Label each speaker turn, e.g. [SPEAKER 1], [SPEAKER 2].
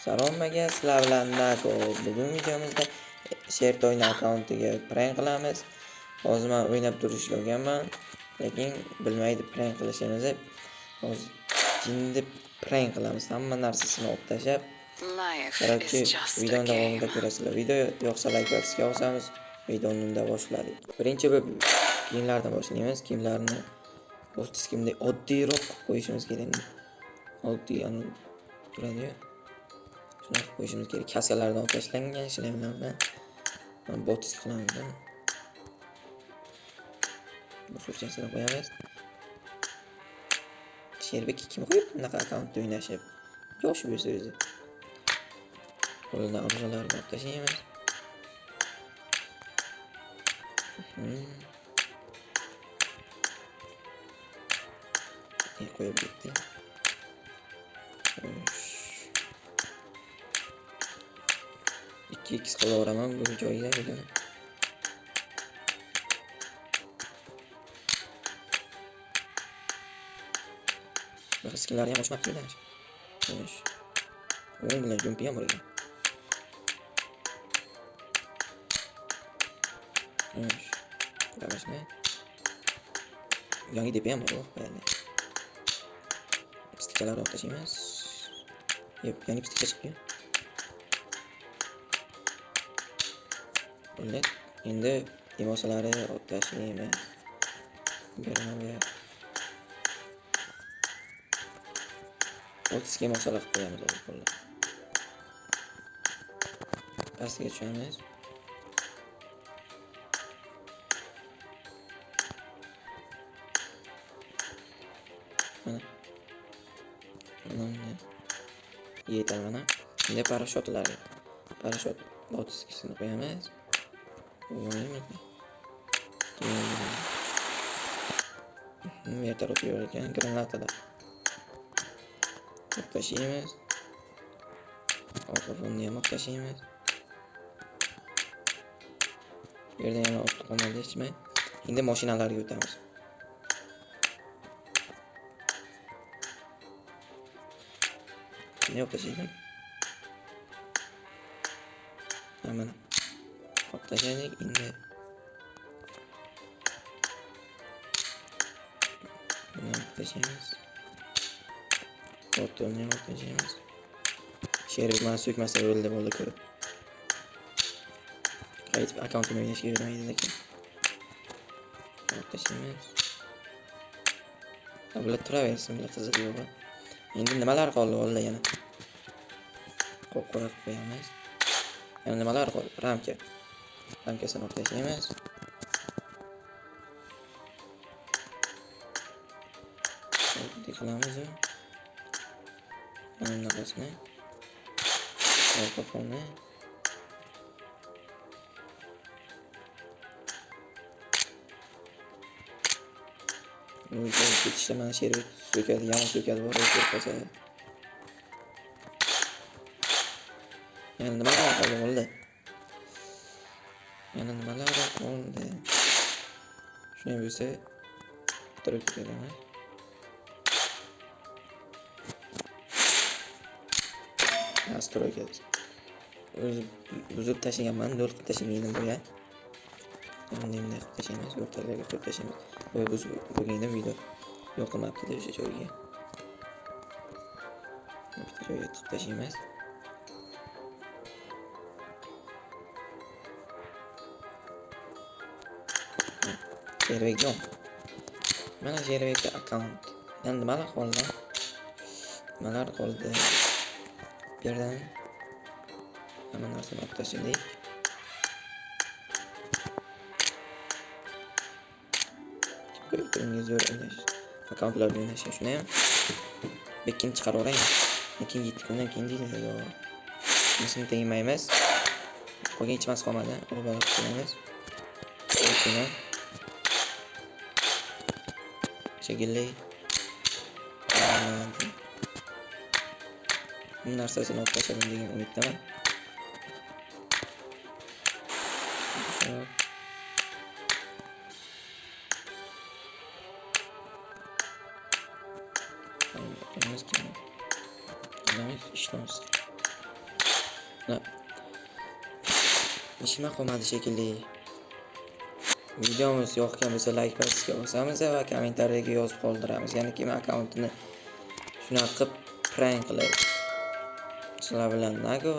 [SPEAKER 1] Sharomaga sizlar bilan Nako. Bugun videomizda Shert o'yini akkauntiga prank qilamiz. Hozir men o'ynab turishga olganman, lekin bilmaydi prank qilishimizni. Hozir jinni prank qilamiz. Hamma narsasini olib tashlab. Qarabki, videoni davomida ko'rasizlar. Video yoqsa like bosishga o'xshamiz. Videoni unda boshladik. Birinchi kiyimlardan boshlaymiz. Kiyimlarni o'z kimda oddiyroq qo'yishimiz kerak. Oddiy turadi. Shuni qo'yishimiz kerak. Kasalardan tashlangan shlemlardan botis qilamiz. Bu surchasini qo'yamiz. Sherbek kim qo'yib bunaqa akkauntda o'ynashib? Yosh bo'lsa o'zi. Qo'ldan objalarni olib tashlaymiz. Qo'yib ketdi. 2x qilaveraman bu joyga videoni. Risklari ham oshmoqda. Xo'sh. O'yin bilan jumpi ham bor ekan. Xo'sh. Qarashni. Yangi DP ham bor, qo'yadi. Stikerlarni olib tashlaymiz. Yangi stiker chiqdi. Bo'ldi. Endi emosalari olib tashlaymiz. Bermaga. O'tizga emosalar qo'yamiz o'zi. Pastga tushamiz. Yetarli. Endi parashyutlarga. Parashyut botiskasini qo'yamiz. Vertolyot yo'rgan granatalar. Tashlaymiz. Orqafonni ham tashlaymiz. Bu yerda yana olib qolmaydi hechmi? Endi mashinalarga o'tamiz. Ne yapacağım? Hemen atlayacağız indi. Bunu atlayacağız. Ortalarını atlayacağız. Şehir bana sökmezse öyle de böyle kırıp. Kayıt account'umu oynayış görmeyi dedik. Atlayacağız. Abla turaversin bile kızılıyor bu. Endi nimalar qoldi o'ldi yana. Qo'yib qo'yamiz. Yana nimalar qoldi? Ramka. Ramkasini olib tashlaymiz. Bunday qilamiz. Yana bunaqasini. Mikrofonni. Bu işte mana sherbek sökadi, yomon sökadi, bor o'tib yana nimalar qoldi? Yana nimalar qoldi? Shuni bo'lsa turib ketaman. Nastroyga. O'zi buzib tashlaganman, do'l qilib tashlaganman bu ya. Endi tashlaymiz, o'rtalarga qo'yib tashlaymiz. Bu bo'lganda video yo'q qilmabdi o'sha joyga. Bitta joyga tiqib tashlaymiz. Sherbek yo'q. Mana Sherbekda akkaunt. Endi nimalar qoldi? Nimalar qoldi? Bu yerdan hamma narsani olib tashladik. Zo'r o'ynash. Akkauntlarga o'ynash shuni ham bekin chiqaraveraymi? Lekin 7 kundan keyin deydi yo. Bizni tegmaymiz. Qolgan hech narsa qolmadi. Urib qo'yamiz. Shuni shekilli. Bu narsasini olib tashladim degan umiddaman. İşlemez.
[SPEAKER 2] Ishima qolmadi shekilli. Videomiz yoqgan bo'lsa like bosishga bosamiz va kommentariyaga yozib qoldiramiz. Ya'ni kim akkauntini shunaqa qilib prank qiladi. Sizlar bilan Nago